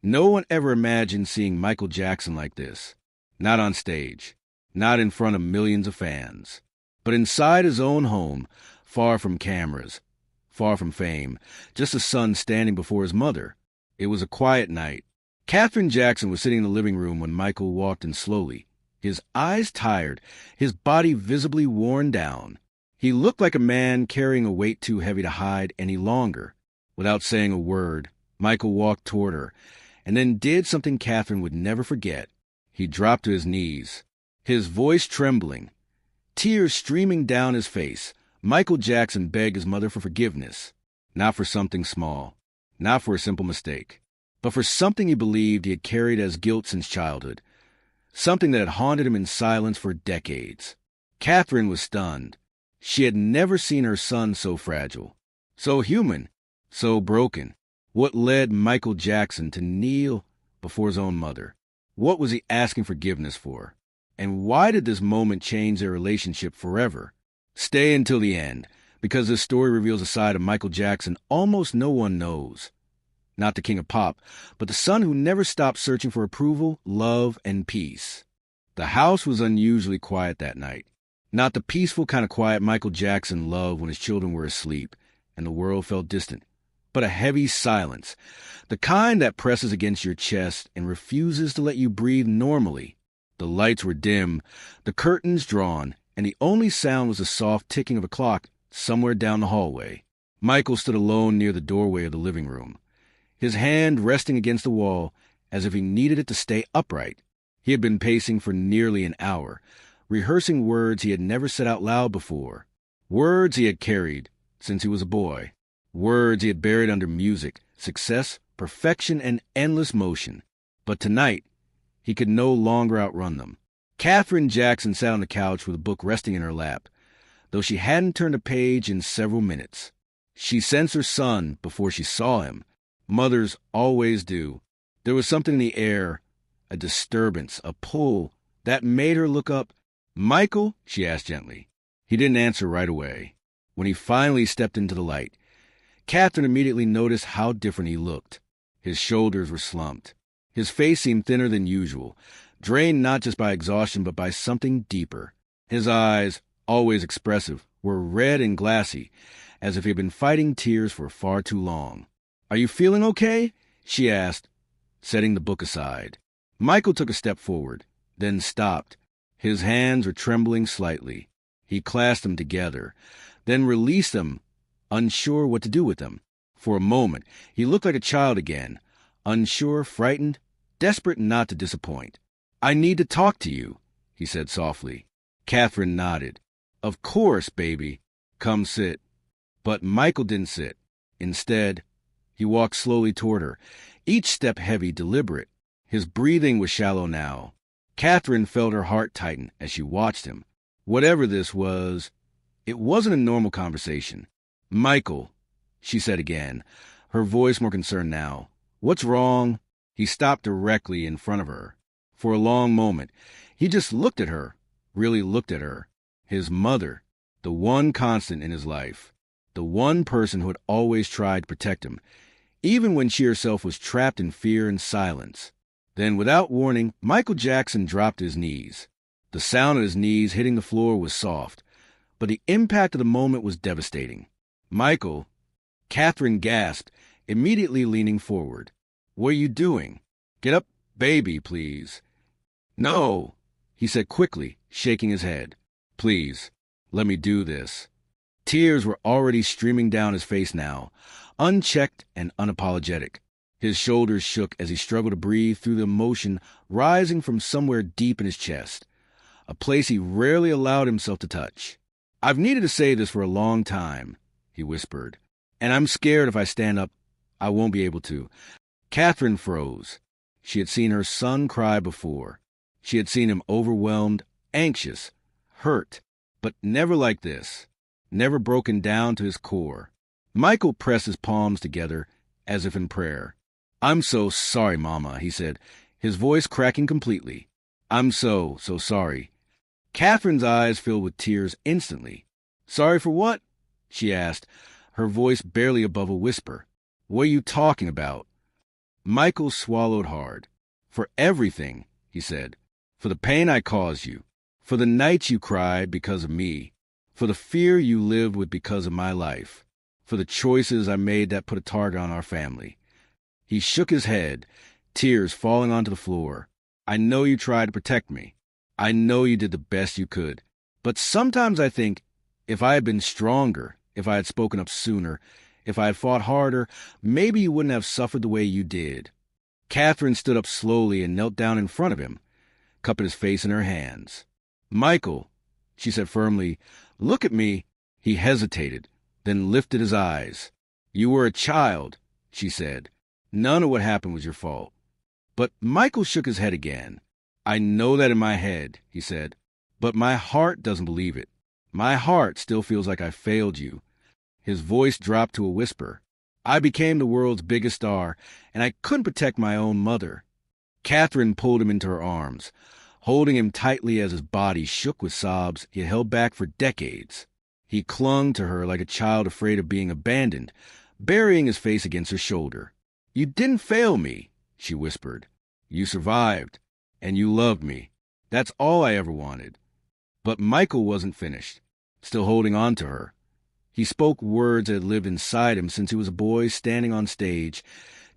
No one ever imagined seeing Michael Jackson like this. Not on stage, not in front of millions of fans, but inside his own home, far from cameras, far from fame, just a son standing before his mother. It was a quiet night. Katherine Jackson was sitting in the living room when Michael walked in slowly, his eyes tired, his body visibly worn down. He looked like a man carrying a weight too heavy to hide any longer. Without saying a word, Michael walked toward her, and then did something Katherine would never forget. He dropped to his knees, his voice trembling, tears streaming down his face. Michael Jackson begged his mother for forgiveness, not for something small, not for a simple mistake, but for something he believed he had carried as guilt since childhood, something that had haunted him in silence for decades. Katherine was stunned. She had never seen her son so fragile, so human, so broken. What led Michael Jackson to kneel before his own mother? What was he asking forgiveness for? And why did this moment change their relationship forever? Stay until the end, because this story reveals a side of Michael Jackson almost no one knows. Not the king of pop, but the son who never stopped searching for approval, love, and peace. The house was unusually quiet that night. Not the peaceful kind of quiet Michael Jackson loved when his children were asleep and the world felt distant, but a heavy silence, the kind that presses against your chest and refuses to let you breathe normally. The lights were dim, the curtains drawn, and the only sound was the soft ticking of a clock somewhere down the hallway. Michael stood alone near the doorway of the living room, his hand resting against the wall as if he needed it to stay upright. He had been pacing for nearly an hour, rehearsing words he had never said out loud before, words he had carried since he was a boy, words he had buried under music, success, perfection, and endless motion. But tonight, he could no longer outrun them. Katherine Jackson sat on the couch with a book resting in her lap, though she hadn't turned a page in several minutes. She sensed her son before she saw him. Mothers always do. There was something in the air, a disturbance, a pull, that made her look up. "Michael?" she asked gently. He didn't answer right away. When he finally stepped into the light, Katherine immediately noticed how different he looked. His shoulders were slumped. His face seemed thinner than usual, drained not just by exhaustion but by something deeper. His eyes, always expressive, were red and glassy, as if he had been fighting tears for far too long. "Are you feeling okay?" she asked, setting the book aside. Michael took a step forward, then stopped. His hands were trembling slightly. He clasped them together, then released them, unsure what to do with them. For a moment, he looked like a child again, unsure, frightened, desperate not to disappoint. "I need to talk to you," he said softly. Katherine nodded. "Of course, baby. Come sit." But Michael didn't sit. Instead, he walked slowly toward her, each step heavy, deliberate. His breathing was shallow now. Katherine felt her heart tighten as she watched him. Whatever this was, it wasn't a normal conversation. "Michael," she said again, her voice more concerned now. "What's wrong?" He stopped directly in front of her. For a long moment, he just looked at her, really looked at her. His mother, the one constant in his life, the one person who had always tried to protect him, even when she herself was trapped in fear and silence. Then, without warning, Michael Jackson dropped to his knees. The sound of his knees hitting the floor was soft, but the impact of the moment was devastating. "Michael," Katherine gasped, immediately leaning forward. "What are you doing? Get up, baby, please." "No," he said quickly, shaking his head. "Please, let me do this." Tears were already streaming down his face now, unchecked and unapologetic. His shoulders shook as he struggled to breathe through the emotion rising from somewhere deep in his chest, a place he rarely allowed himself to touch. "I've needed to say this for a long time," he whispered, "and I'm scared if I stand up, I won't be able to." Katherine froze. She had seen her son cry before. She had seen him overwhelmed, anxious, hurt, but never like this, never broken down to his core. Michael pressed his palms together as if in prayer. "I'm so sorry, Mama," he said, his voice cracking completely. "I'm so sorry." Katherine's eyes filled with tears instantly. "Sorry for what?" she asked, her voice barely above a whisper. "What are you talking about?" Michael swallowed hard. "For everything," he said. "For the pain I caused you. For the nights you cried because of me. For the fear you lived with because of my life. For the choices I made that put a target on our family." He shook his head, tears falling onto the floor. "I know you tried to protect me. I know you did the best you could. But sometimes I think, if I had been stronger, if I had spoken up sooner, if I had fought harder, maybe you wouldn't have suffered the way you did." Catherine stood up slowly and knelt down in front of him, cupping his face in her hands. "Michael," she said firmly, "look at me." He hesitated, then lifted his eyes. "You were a child," she said. "None of what happened was your fault." But Michael shook his head again. "I know that in my head," he said, "but my heart doesn't believe it. My heart still feels like I failed you." His voice dropped to a whisper. "I became the world's biggest star, and I couldn't protect my own mother." Catherine pulled him into her arms, holding him tightly as his body shook with sobs he had held back for decades. He clung to her like a child afraid of being abandoned, burying his face against her shoulder. "You didn't fail me," she whispered. "You survived, and you loved me. That's all I ever wanted." But Michael wasn't finished, still holding on to her. He spoke words that had lived inside him since he was a boy standing on stage,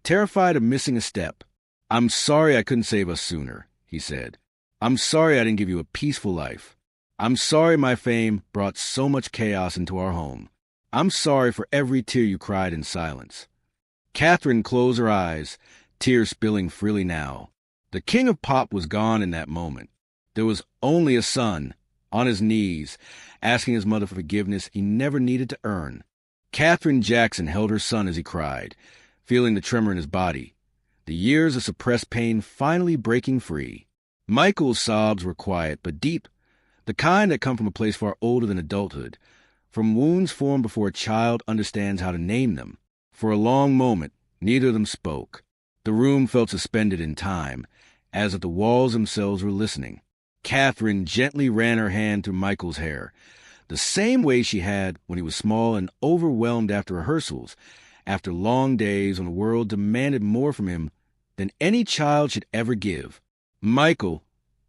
terrified of missing a step. "I'm sorry I couldn't save us sooner," he said. "I'm sorry I didn't give you a peaceful life. I'm sorry my fame brought so much chaos into our home. I'm sorry for every tear you cried in silence." Catherine closed her eyes, tears spilling freely now. The king of pop was gone in that moment. There was only a son, on his knees, asking his mother for forgiveness he never needed to earn. Katherine Jackson held her son as he cried, feeling the tremor in his body, the years of suppressed pain finally breaking free. Michael's sobs were quiet but deep, the kind that come from a place far older than adulthood, from wounds formed before a child understands how to name them. For a long moment, neither of them spoke. The room felt suspended in time, as if the walls themselves were listening. Catherine gently ran her hand through Michael's hair, the same way she had when he was small and overwhelmed after rehearsals, after long days when the world demanded more from him than any child should ever give. "Michael,"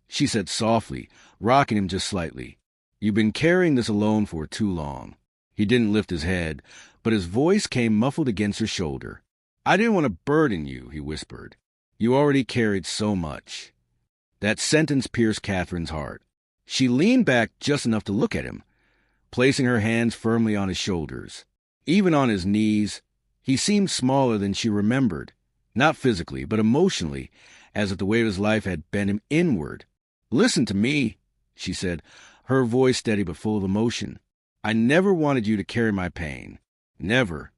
she said softly, rocking him just slightly, "you've been carrying this alone for too long." He didn't lift his head, but his voice came muffled against her shoulder. "I didn't want to burden you," he whispered. "You already carried so much." That sentence pierced Catherine's heart. She leaned back just enough to look at him, placing her hands firmly on his shoulders. Even on his knees, he seemed smaller than she remembered, not physically, but emotionally, as if the weight of his life had bent him inward. "Listen to me," she said, her voice steady but full of emotion. "I never wanted you to carry my pain. Never."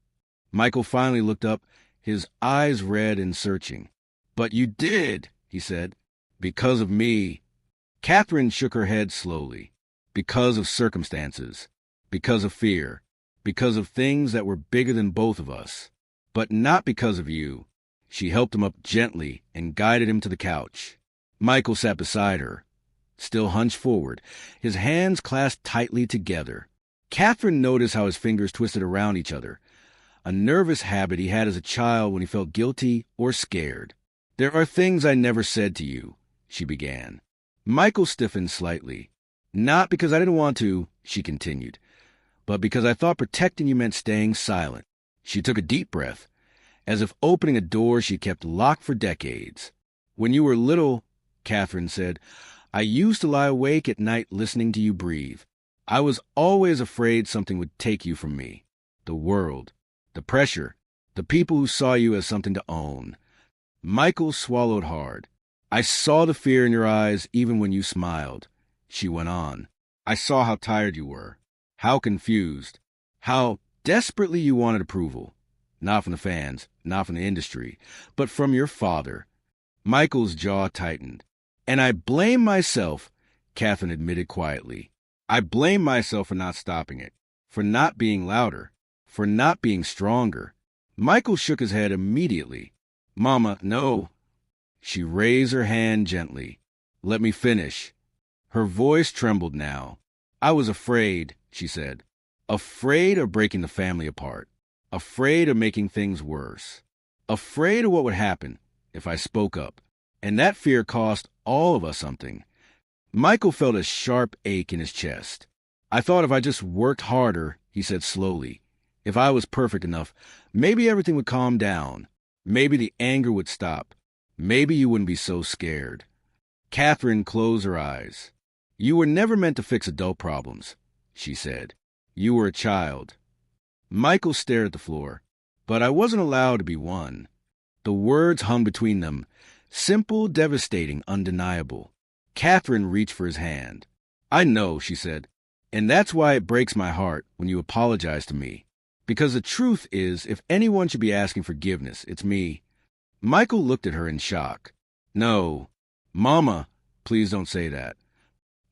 Michael finally looked up, his eyes red and searching. "But you did," he said. "Because of me." Catherine shook her head slowly. "Because of circumstances. Because of fear. Because of things that were bigger than both of us. But not because of you." She helped him up gently and guided him to the couch. Michael sat beside her, still hunched forward, his hands clasped tightly together. Catherine noticed how his fingers twisted around each other, a nervous habit he had as a child when he felt guilty or scared. "There are things I never said to you," she began. Michael stiffened slightly. "Not because I didn't want to," she continued, "but because I thought protecting you meant staying silent." She took a deep breath, as if opening a door she kept locked for decades. "When you were little," Catherine said, "I used to lie awake at night listening to you breathe. I was always afraid something would take you from me. The world, the pressure, the people who saw you as something to own." Michael swallowed hard. "I saw the fear in your eyes even when you smiled," she went on. "I saw how tired you were, how confused, how desperately you wanted approval. Not from the fans, not from the industry, but from your father." Michael's jaw tightened. "And I blame myself," Catherine admitted quietly. "I blame myself for not stopping it, for not being louder, for not being stronger." Michael shook his head immediately. "Mama, no." She raised her hand gently. "Let me finish." Her voice trembled now. "I was afraid," she said. "Afraid of breaking the family apart. Afraid of making things worse. afraid of what would happen if I spoke up. And that fear cost all of us something. Michael felt a sharp ache in his chest. I thought if I just worked harder, he said slowly, if I was perfect enough, maybe everything would calm down. Maybe the anger would stop. Maybe you wouldn't be so scared. Catherine closed her eyes. You were never meant to fix adult problems, she said. You were a child. Michael stared at the floor, but I wasn't allowed to be one. The words hung between them, simple, devastating, undeniable. Catherine reached for his hand. I know, she said, and that's why it breaks my heart when you apologize to me. Because the truth is, if anyone should be asking forgiveness, it's me. Michael looked at her in shock. No, Mama, please don't say that.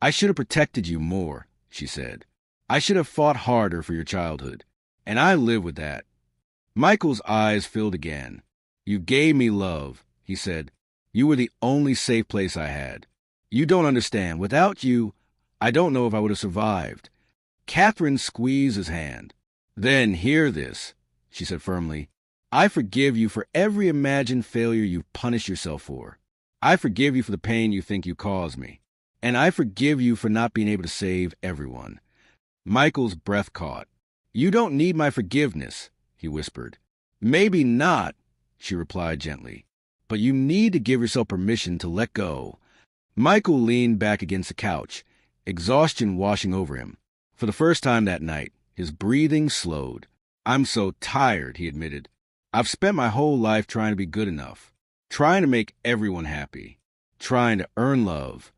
I should have protected you more, she said. I should have fought harder for your childhood, and I live with that. Michael's eyes filled again. You gave me love, he said. You were the only safe place I had. You don't understand. Without you, I don't know if I would have survived. Catherine squeezed his hand. Then hear this, she said firmly. I forgive you for every imagined failure you've punished yourself for. I forgive you for the pain you think you caused me. And I forgive you for not being able to save everyone. Michael's breath caught. You don't need my forgiveness, he whispered. Maybe not, she replied gently. But you need to give yourself permission to let go. Michael leaned back against the couch, exhaustion washing over him. For the first time that night, his breathing slowed. I'm so tired, he admitted. I've spent my whole life trying to be good enough, trying to make everyone happy, trying to earn love.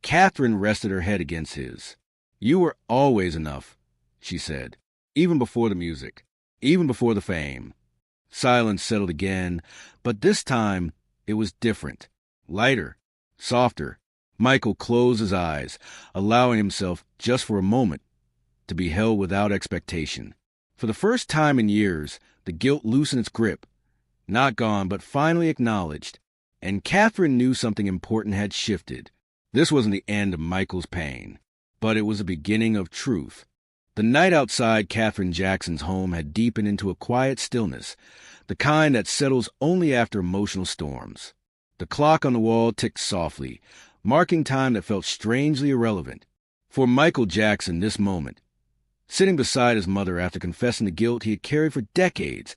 Catherine rested her head against his. You were always enough, she said, even before the music, even before the fame. Silence settled again, but this time it was different, lighter, softer. Michael closed his eyes, allowing himself, just for a moment, to be held without expectation. For the first time in years, the guilt loosened its grip, not gone, but finally acknowledged, and Catherine knew something important had shifted. This wasn't the end of Michael's pain, but it was the beginning of truth. The night outside Catherine Jackson's home had deepened into a quiet stillness, the kind that settles only after emotional storms. The clock on the wall ticked softly, marking time that felt strangely irrelevant. For Michael Jackson, this moment, sitting beside his mother after confessing the guilt he had carried for decades,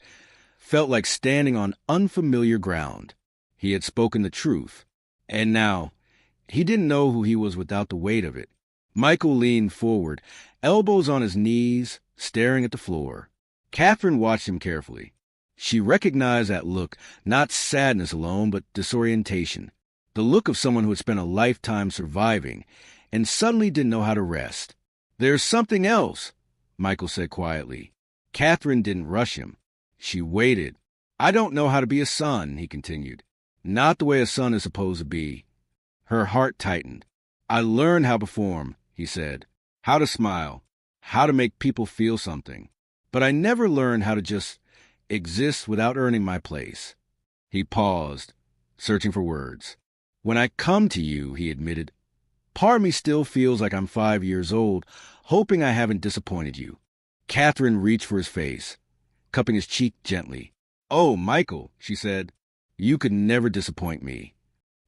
felt like standing on unfamiliar ground. He had spoken the truth, and now he didn't know who he was without the weight of it. Michael leaned forward, elbows on his knees, staring at the floor. Catherine watched him carefully. She recognized that look, not sadness alone, but disorientation. The look of someone who had spent a lifetime surviving and suddenly didn't know how to rest. There's something else, Michael said quietly. Catherine didn't rush him. She waited. I don't know how to be a son, he continued. Not the way a son is supposed to be. Her heart tightened. I learned how to perform, he said. How to smile. How to make people feel something. But I never learned how to just exist without earning my place. He paused, searching for words. When I come to you, he admitted, part of me still feels like I'm 5 years old, hoping I haven't disappointed you. Catherine reached for his face, cupping his cheek gently. Oh, Michael, she said, you could never disappoint me.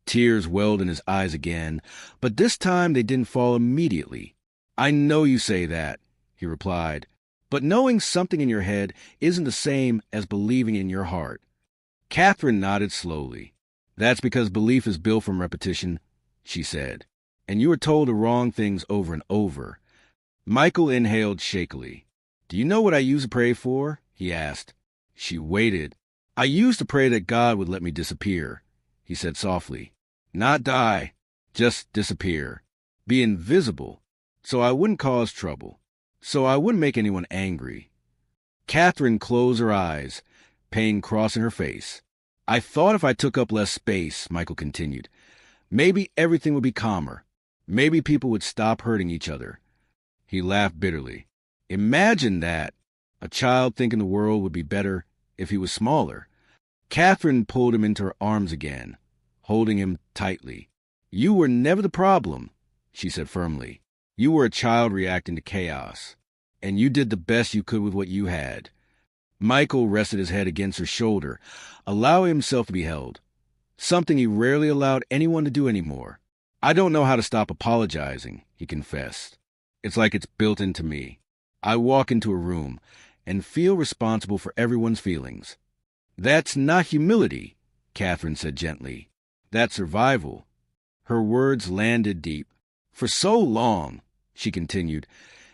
Tears welled in his eyes again, but this time they didn't fall immediately. I know you say that, he replied, but knowing something in your head isn't the same as believing in your heart. Catherine nodded slowly. That's because belief is built from repetition, she said, and you were told the wrong things over and over. Michael inhaled shakily. Do you know what I used to pray for? He asked. She waited. I used to pray that God would let me disappear, he said softly. Not die, just disappear. Be invisible, so I wouldn't cause trouble, so I wouldn't make anyone angry. Catherine closed her eyes, pain crossing her face. I thought if I took up less space, Michael continued, maybe everything would be calmer. Maybe people would stop hurting each other. He laughed bitterly. Imagine that, a child thinking the world would be better if he was smaller. Catherine pulled him into her arms again, holding him tightly. You were never the problem, she said firmly. You were a child reacting to chaos, and you did the best you could with what you had. Michael rested his head against her shoulder, allowing himself to be held, something he rarely allowed anyone to do anymore. I don't know how to stop apologizing, he confessed. It's like it's built into me. I walk into a room and feel responsible for everyone's feelings. That's not humility, Catherine said gently. That's survival. Her words landed deep. For so long, she continued,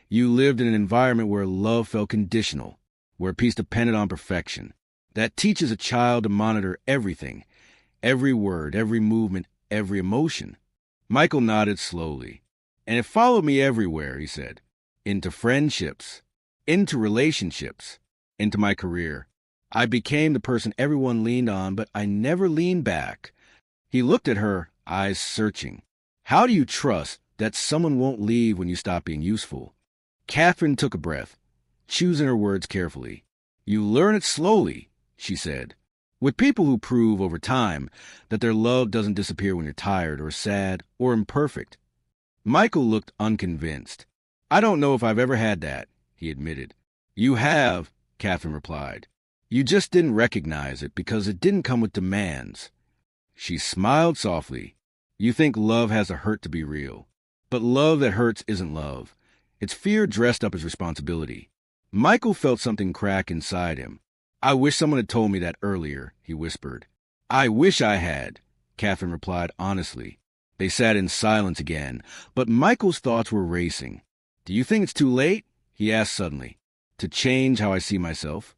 you lived in an environment where love felt conditional, where peace depended on perfection. That teaches a child to monitor everything, every word, every movement, every emotion. Michael nodded slowly. And it followed me everywhere, he said. Into friendships, into relationships, into my career. I became the person everyone leaned on, but I never leaned back. He looked at her, eyes searching. How do you trust that someone won't leave when you stop being useful? Catherine took a breath, choosing her words carefully. You learn it slowly, she said. With people who prove over time that their love doesn't disappear when you're tired or sad or imperfect. Michael looked unconvinced. I don't know if I've ever had that, he admitted. You have, Catherine replied. You just didn't recognize it because it didn't come with demands. She smiled softly. You think love has a hurt to be real. But love that hurts isn't love. It's fear dressed up as responsibility. Michael felt something crack inside him. I wish someone had told me that earlier, he whispered. I wish I had, Catherine replied honestly. They sat in silence again, but Michael's thoughts were racing. Do you think it's too late? He asked suddenly. To change how I see myself?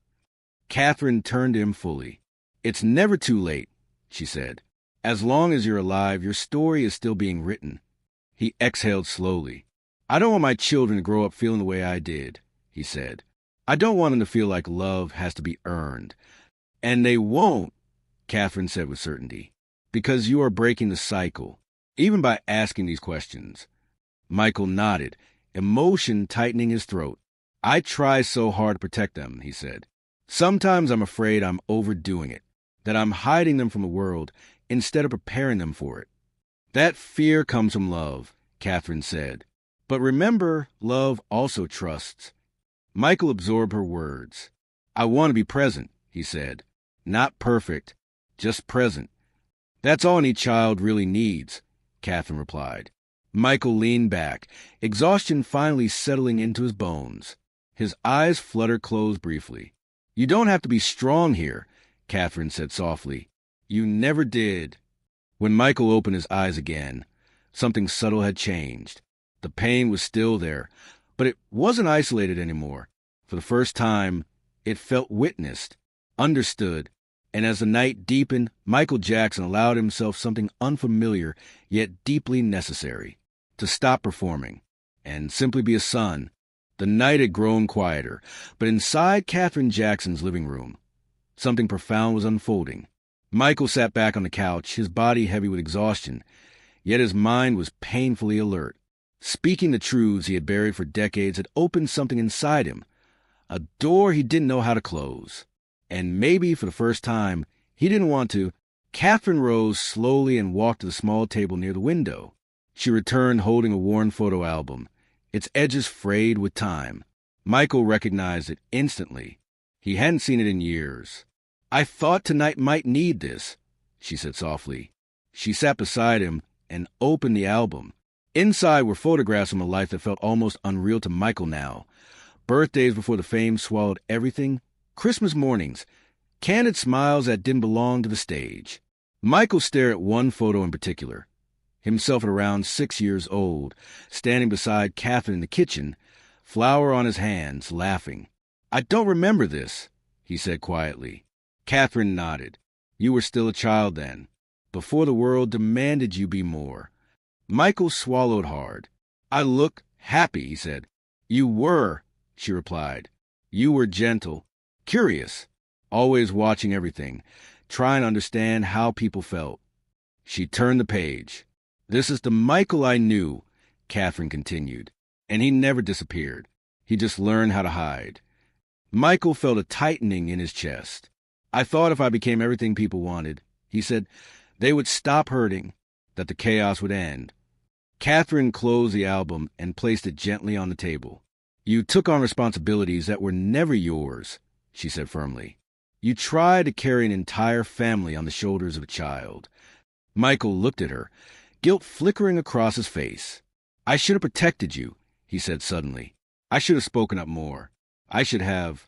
Catherine turned to him fully. It's never too late, she said. As long as you're alive, your story is still being written. He exhaled slowly. I don't want my children to grow up feeling the way I did, he said. I don't want them to feel like love has to be earned. And they won't, Catherine said with certainty, because you are breaking the cycle, even by asking these questions. Michael nodded, emotion tightening his throat. I try so hard to protect them, he said. Sometimes I'm afraid I'm overdoing it, that I'm hiding them from the world instead of preparing them for it. That fear comes from love, Catherine said. But remember, love also trusts. Michael absorbed her words. I want to be present, he said. Not perfect, just present. That's all any child really needs, Catherine replied. Michael leaned back, exhaustion finally settling into his bones. His eyes fluttered closed briefly. You don't have to be strong here, Catherine said softly. You never did. When Michael opened his eyes again, something subtle had changed. The pain was still there, but it wasn't isolated anymore. For the first time, it felt witnessed, understood, and as the night deepened, Michael Jackson allowed himself something unfamiliar yet deeply necessary, to stop performing and simply be a son. The night had grown quieter, but inside Catherine Jackson's living room, something profound was unfolding. Michael sat back on the couch, his body heavy with exhaustion, yet his mind was painfully alert. Speaking the truths he had buried for decades had opened something inside him, a door he didn't know how to close. And maybe for the first time, he didn't want to. Catherine rose slowly and walked to the small table near the window. She returned holding a worn photo album, its edges frayed with time. Michael recognized it instantly. He hadn't seen it in years. I thought tonight might need this, she said softly. She sat beside him and opened the album. Inside were photographs from a life that felt almost unreal to Michael now. Birthdays before the fame swallowed everything, Christmas mornings, candid smiles that didn't belong to the stage. Michael stared at one photo in particular, himself at around 6 years old, standing beside Catherine in the kitchen, flour on his hands, laughing. I don't remember this, he said quietly. Catherine nodded. You were still a child then, before the world demanded you be more. Michael swallowed hard. I look happy, he said. You were, she replied. You were gentle, curious, always watching everything, trying to understand how people felt. She turned the page. This is the Michael I knew, Catherine continued, and he never disappeared. He just learned how to hide. Michael felt a tightening in his chest. I thought if I became everything people wanted, he said, they would stop hurting, that the chaos would end. Catherine closed the album and placed it gently on the table. You took on responsibilities that were never yours, she said firmly. You tried to carry an entire family on the shoulders of a child. Michael looked at her, guilt flickering across his face. I should have protected you, he said suddenly. I should have spoken up more. I should have...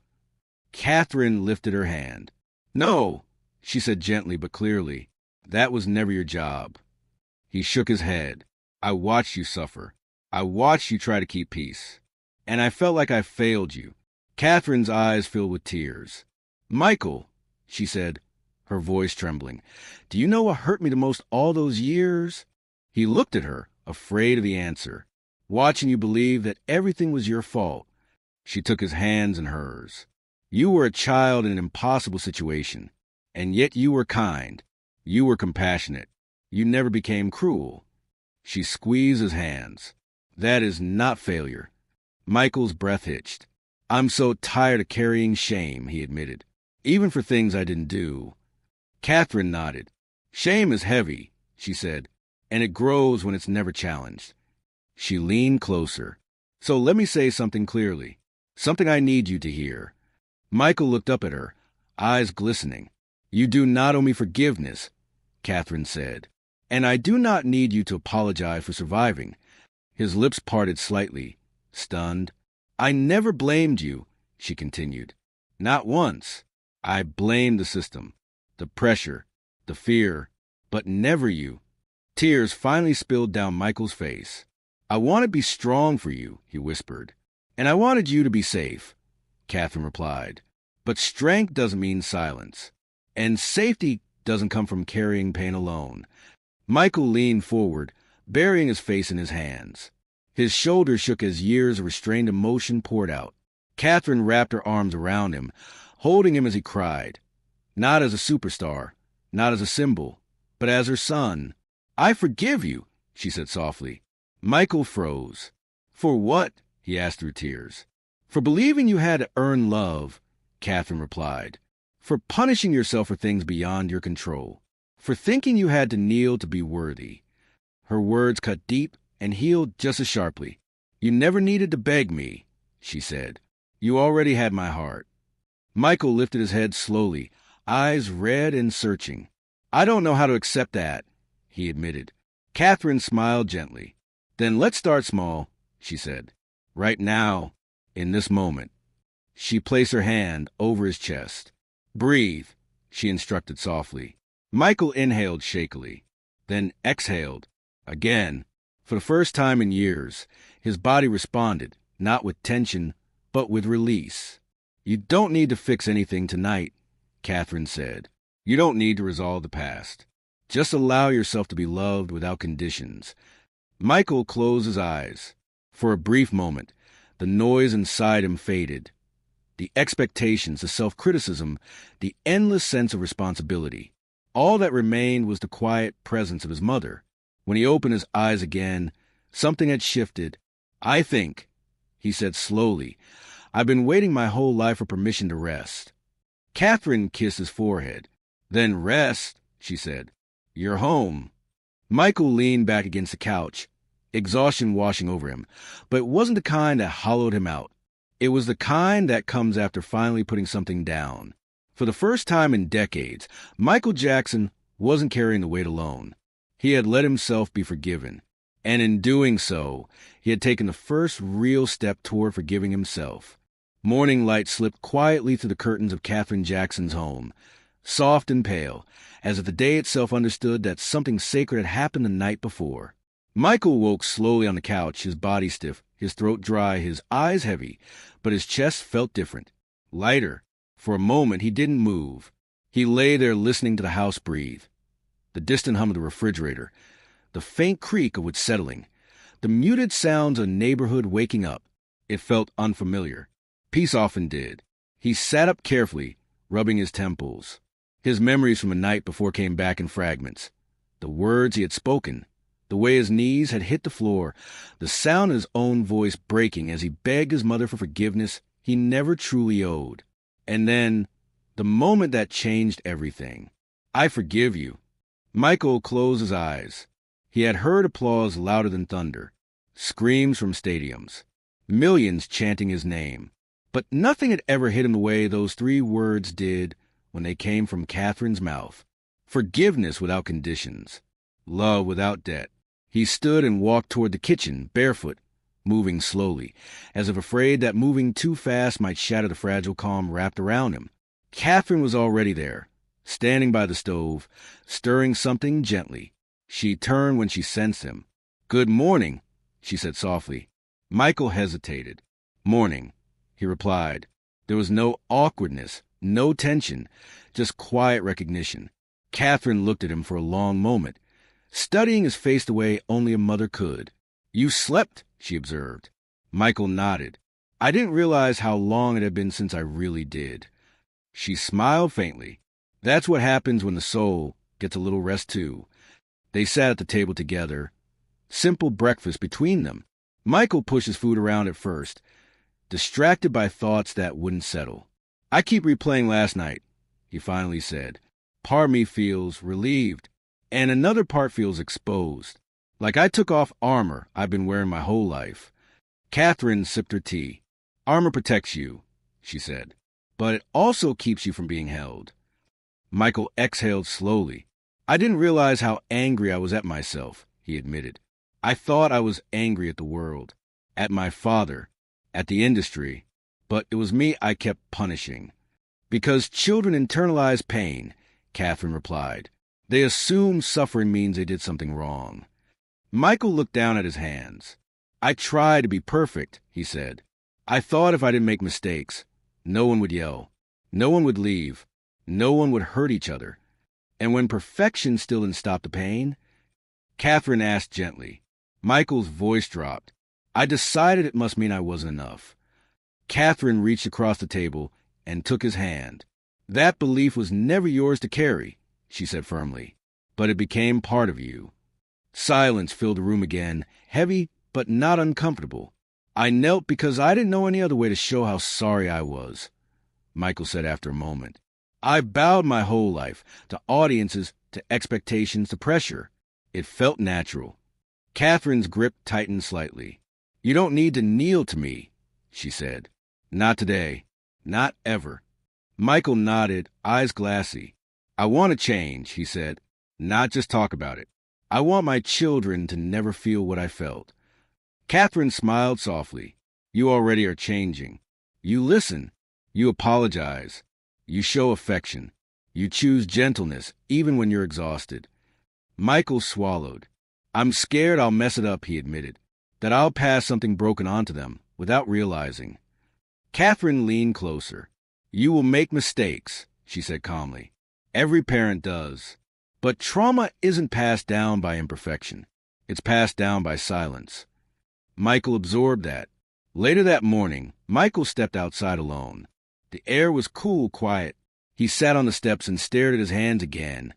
Catherine lifted her hand. No, she said gently but clearly. That was never your job. He shook his head. I watched you suffer. I watched you try to keep peace. And I felt like I failed you. Catherine's eyes filled with tears. Michael, she said, her voice trembling, do you know what hurt me the most all those years? He looked at her, afraid of the answer, watching you believe that everything was your fault. She took his hands in hers. You were a child in an impossible situation, and yet you were kind. You were compassionate. You never became cruel. She squeezed his hands. That is not failure. Michael's breath hitched. I'm so tired of carrying shame, he admitted, even for things I didn't do. Catherine nodded. Shame is heavy, she said, and it grows when it's never challenged. She leaned closer. So let me say something clearly, something I need you to hear. Michael looked up at her, eyes glistening. You do not owe me forgiveness, Catherine said, and I do not need you to apologize for surviving. His lips parted slightly, stunned. I never blamed you, she continued. Not once. I blamed the system, the pressure, the fear, but never you. Tears finally spilled down Michael's face. I want to be strong for you, he whispered. And I wanted you to be safe, Catherine replied. But strength doesn't mean silence. And safety doesn't come from carrying pain alone. Michael leaned forward, burying his face in his hands. His shoulders shook as years of restrained emotion poured out. Catherine wrapped her arms around him, holding him as he cried. Not as a superstar, not as a symbol, but as her son. I forgive you, she said softly. Michael froze. For what? He asked through tears. For believing you had to earn love, Catherine replied. For punishing yourself for things beyond your control. For thinking you had to kneel to be worthy. Her words cut deep and healed just as sharply. You never needed to beg me, she said. You already had my heart. Michael lifted his head slowly, eyes red and searching. I don't know how to accept that, he admitted. Catherine smiled gently. Then let's start small, she said. Right now, in this moment. She placed her hand over his chest. Breathe, she instructed softly. Michael inhaled shakily, then exhaled. Again. For the first time in years, his body responded, not with tension, but with release. You don't need to fix anything tonight, Catherine said. You don't need to resolve the past. Just allow yourself to be loved without conditions. Michael closed his eyes. For a brief moment, the noise inside him faded. The expectations, the self-criticism, the endless sense of responsibility. All that remained was the quiet presence of his mother. When he opened his eyes again, something had shifted. I think, he said slowly, I've been waiting my whole life for permission to rest. Catherine kissed his forehead. Then rest, she said. You're home. Michael leaned back against the couch, exhaustion washing over him, but it wasn't the kind that hollowed him out. It was the kind that comes after finally putting something down. For the first time in decades, Michael Jackson wasn't carrying the weight alone. He had let himself be forgiven, and in doing so, he had taken the first real step toward forgiving himself. Morning light slipped quietly through the curtains of Catherine Jackson's home, soft and pale, as if the day itself understood that something sacred had happened the night before. Michael woke slowly on the couch, his body stiff, his throat dry, his eyes heavy, but his chest felt different, lighter. For a moment, he didn't move. He lay there listening to the house breathe. The distant hum of the refrigerator, the faint creak of its settling, the muted sounds of a neighborhood waking up. It felt unfamiliar. Peace often did. He sat up carefully, rubbing his temples. His memories from the night before came back in fragments. The words he had spoken, the way his knees had hit the floor, the sound of his own voice breaking as he begged his mother for forgiveness he never truly owed. And then, the moment that changed everything. I forgive you. Michael closed his eyes. He had heard applause louder than thunder, screams from stadiums, millions chanting his name. But nothing had ever hit him the way those 3 words did when they came from Catherine's mouth. Forgiveness without conditions. Love without debt. He stood and walked toward the kitchen, barefoot, moving slowly, as if afraid that moving too fast might shatter the fragile calm wrapped around him. Catherine was already there, standing by the stove, stirring something gently. She turned when she sensed him. "Good morning," she said softly. Michael hesitated. "Morning," he replied. There was no awkwardness, no tension, just quiet recognition. Catherine looked at him for a long moment, studying his face the way only a mother could. "You slept," she observed. Michael nodded. "I didn't realize how long it had been since I really did." She smiled faintly. "That's what happens when the soul gets a little rest too." They sat at the table together. Simple breakfast between them. Michael pushed his food around at first, distracted by thoughts that wouldn't settle. "I keep replaying last night," he finally said. "Part of me feels relieved, and another part feels exposed. Like I took off armor I've been wearing my whole life." Catherine sipped her tea. "Armor protects you," she said, "but it also keeps you from being held." Michael exhaled slowly. "I didn't realize how angry I was at myself," he admitted. "I thought I was angry at the world, at my father, at the industry, but it was me I kept punishing." "Because children internalize pain," Catherine replied. "They assume suffering means they did something wrong." Michael looked down at his hands. "I try to be perfect," he said. "I thought if I didn't make mistakes, no one would yell, no one would leave, no one would hurt each other. And when perfection still didn't stop the pain," Catherine asked gently. Michael's voice dropped. "I decided it must mean I wasn't enough." Catherine reached across the table and took his hand. "That belief was never yours to carry," she said firmly, "but it became part of you." Silence filled the room again, heavy but not uncomfortable. "I knelt because I didn't know any other way to show how sorry I was," Michael said after a moment. "I've bowed my whole life, to audiences, to expectations, to pressure. It felt natural." Catherine's grip tightened slightly. "You don't need to kneel to me," she said. "Not today. Not ever." Michael nodded, eyes glassy. "I want to change," he said, "not just talk about it. I want my children to never feel what I felt." Catherine smiled softly. "You already are changing. You listen. You apologize. You show affection. You choose gentleness, even when you're exhausted." Michael swallowed. "I'm scared I'll mess it up," he admitted, "that I'll pass something broken on to them without realizing." Catherine leaned closer. "You will make mistakes," she said calmly. "Every parent does. But trauma isn't passed down by imperfection. It's passed down by silence." Michael absorbed that. Later that morning, Michael stepped outside alone. The air was cool, quiet. He sat on the steps and stared at his hands again.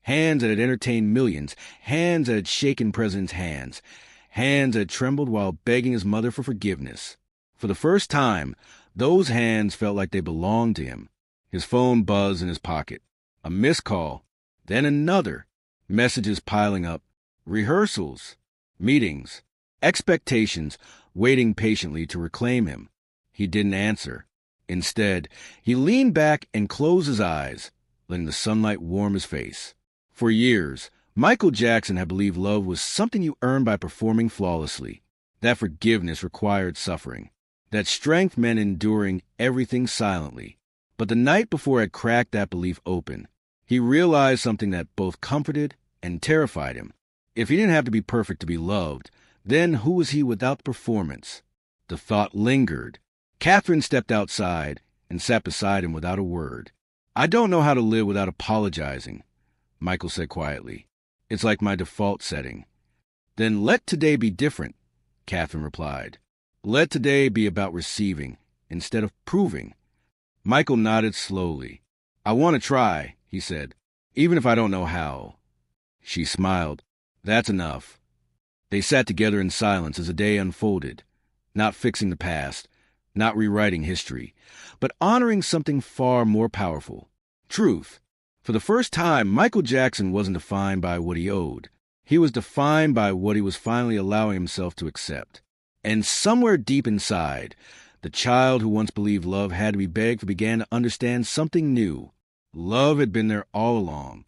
Hands that had entertained millions, hands that had shaken presidents' hands, hands that had trembled while begging his mother for forgiveness. For the first time, those hands felt like they belonged to him. His phone buzzed in his pocket. A missed call, then another. Messages piling up. Rehearsals, meetings, expectations waiting patiently to reclaim him. He didn't answer. Instead, he leaned back and closed his eyes, letting the sunlight warm his face. For years, Michael Jackson had believed love was something you earned by performing flawlessly, that forgiveness required suffering, that strength meant enduring everything silently. But the night before had cracked that belief open. He realized something that both comforted and terrified him. If he didn't have to be perfect to be loved, then who was he without the performance? The thought lingered. Catherine stepped outside and sat beside him without a word. "I don't know how to live without apologizing," Michael said quietly. "It's like my default setting." "Then let today be different," Catherine replied. "Let today be about receiving instead of proving." Michael nodded slowly. "I want to try," he said, "even if I don't know how." She smiled. "That's enough." They sat together in silence as the day unfolded, not fixing the past, not rewriting history, but honoring something far more powerful: truth. For the first time, Michael Jackson wasn't defined by what he owed. He was defined by what he was finally allowing himself to accept. And somewhere deep inside, The child who once believed love had to be begged for began to understand something new. Love had been there all along.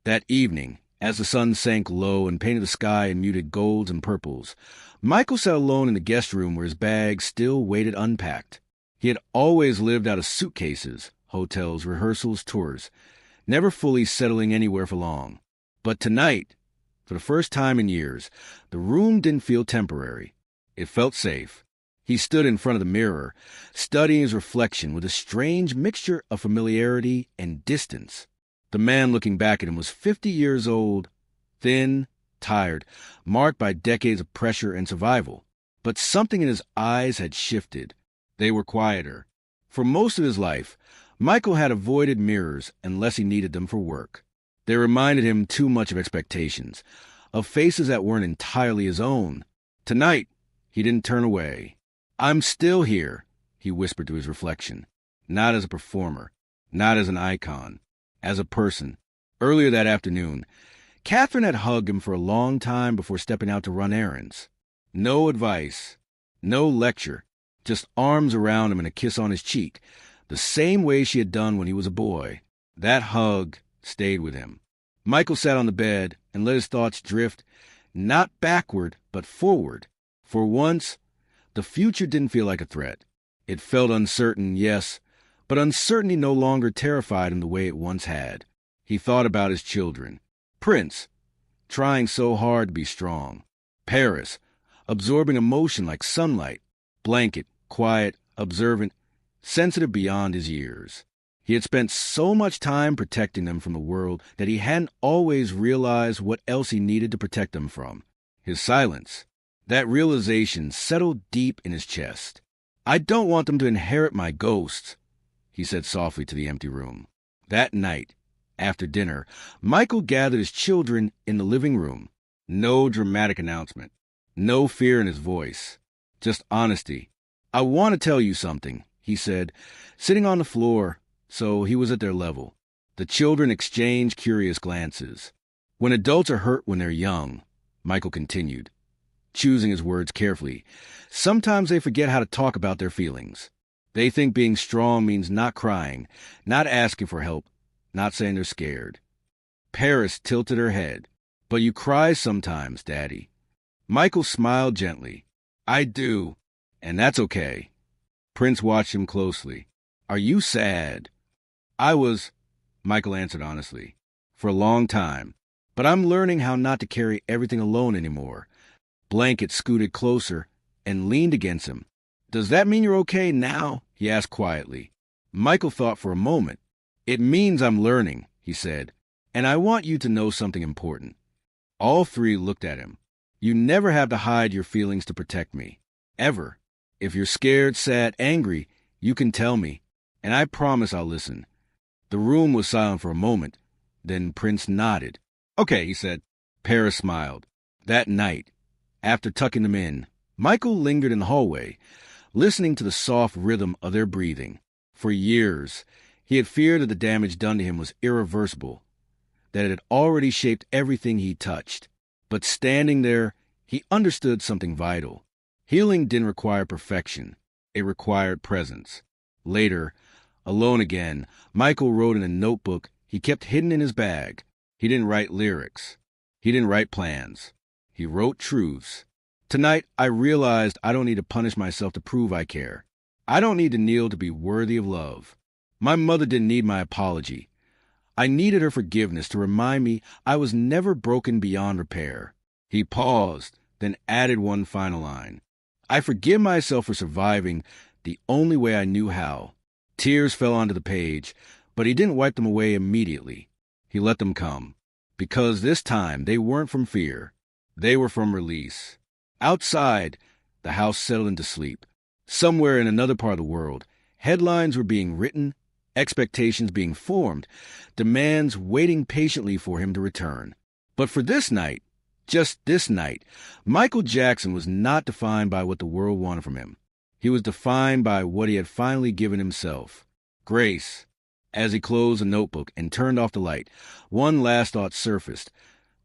That evening, as the sun sank low and painted the sky in muted golds and purples, Michael sat alone in the guest room where his bags still waited unpacked. He had always lived out of suitcases, hotels, rehearsals, tours, never fully settling anywhere for long. But tonight, for the first time in years, the room didn't feel temporary. It felt safe. He stood in front of the mirror, studying his reflection with a strange mixture of familiarity and distance. The man looking back at him was 50 years old, thin, tired, marked by decades of pressure and survival. But something in his eyes had shifted. They were quieter. For most of his life, Michael had avoided mirrors unless he needed them for work. They reminded him too much of expectations, of faces that weren't entirely his own. Tonight, he didn't turn away. "I'm still here," he whispered to his reflection. Not as a performer, not as an icon, as a person. Earlier that afternoon, Catherine had hugged him for a long time before stepping out to run errands. No advice, no lecture, just arms around him and a kiss on his cheek, the same way she had done when he was a boy. That hug stayed with him. Michael sat on the bed and let his thoughts drift, not backward, but forward. For once, the future didn't feel like a threat. It felt uncertain, yes, but uncertainty no longer terrified him the way it once had. He thought about his children. Prince, trying so hard to be strong. Paris, absorbing emotion like sunlight. Blanket, quiet, observant, sensitive beyond his years. He had spent so much time protecting them from the world that he hadn't always realized what else he needed to protect them from. His silence. That realization settled deep in his chest. "I don't want them to inherit my ghosts," he said softly to the empty room. That night, after dinner, Michael gathered his children in the living room. No dramatic announcement. No fear in his voice. Just honesty. "I want to tell you something," he said, sitting on the floor so he was at their level. The children exchanged curious glances. "When adults are hurt when they're young," Michael continued, choosing his words carefully, "sometimes they forget how to talk about their feelings. They think being strong means not crying, not asking for help, not saying they're scared." Paris tilted her head. "But you cry sometimes, Daddy." Michael smiled gently. "I do, and that's okay." Prince watched him closely. "Are you sad?" "I was," Michael answered honestly, "for a long time. But I'm learning how not to carry everything alone anymore." Blanket scooted closer and leaned against him. "Does that mean you're okay now?" he asked quietly. Michael thought for a moment. "It means I'm learning," he said, "and I want you to know something important." All three looked at him. "You never have to hide your feelings to protect me. Ever. If you're scared, sad, angry, you can tell me, and I promise I'll listen." The room was silent for a moment. Then Prince nodded. "Okay," he said. Paris smiled. That night, after tucking them in, Michael lingered in the hallway, listening to the soft rhythm of their breathing. For years, he had feared that the damage done to him was irreversible, that it had already shaped everything he touched. But standing there, he understood something vital. Healing didn't require perfection. It required presence. Later, alone again, Michael wrote in a notebook he kept hidden in his bag. He didn't write lyrics. He didn't write plans. He wrote truths. "Tonight, I realized I don't need to punish myself to prove I care. I don't need to kneel to be worthy of love. My mother didn't need my apology. I needed her forgiveness to remind me I was never broken beyond repair." He paused, then added one final line. "I forgive myself for surviving the only way I knew how." Tears fell onto the page, but he didn't wipe them away immediately. He let them come, because this time they weren't from fear. They were from release. Outside, the house settled into sleep. Somewhere in another part of the world, headlines were being written, expectations being formed, demands waiting patiently for him to return. But for this night, just this night, Michael Jackson was not defined by what the world wanted from him. He was defined by what he had finally given himself. Grace. As he closed the notebook and turned off the light, one last thought surfaced.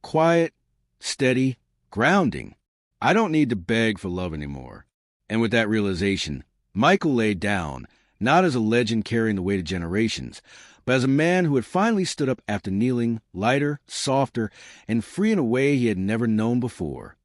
Quiet, steady, grounding. I don't need to beg for love anymore. And with that realization, Michael laid down, not as a legend carrying the weight of generations, but as a man who had finally stood up after kneeling, lighter, softer, and free in a way he had never known before.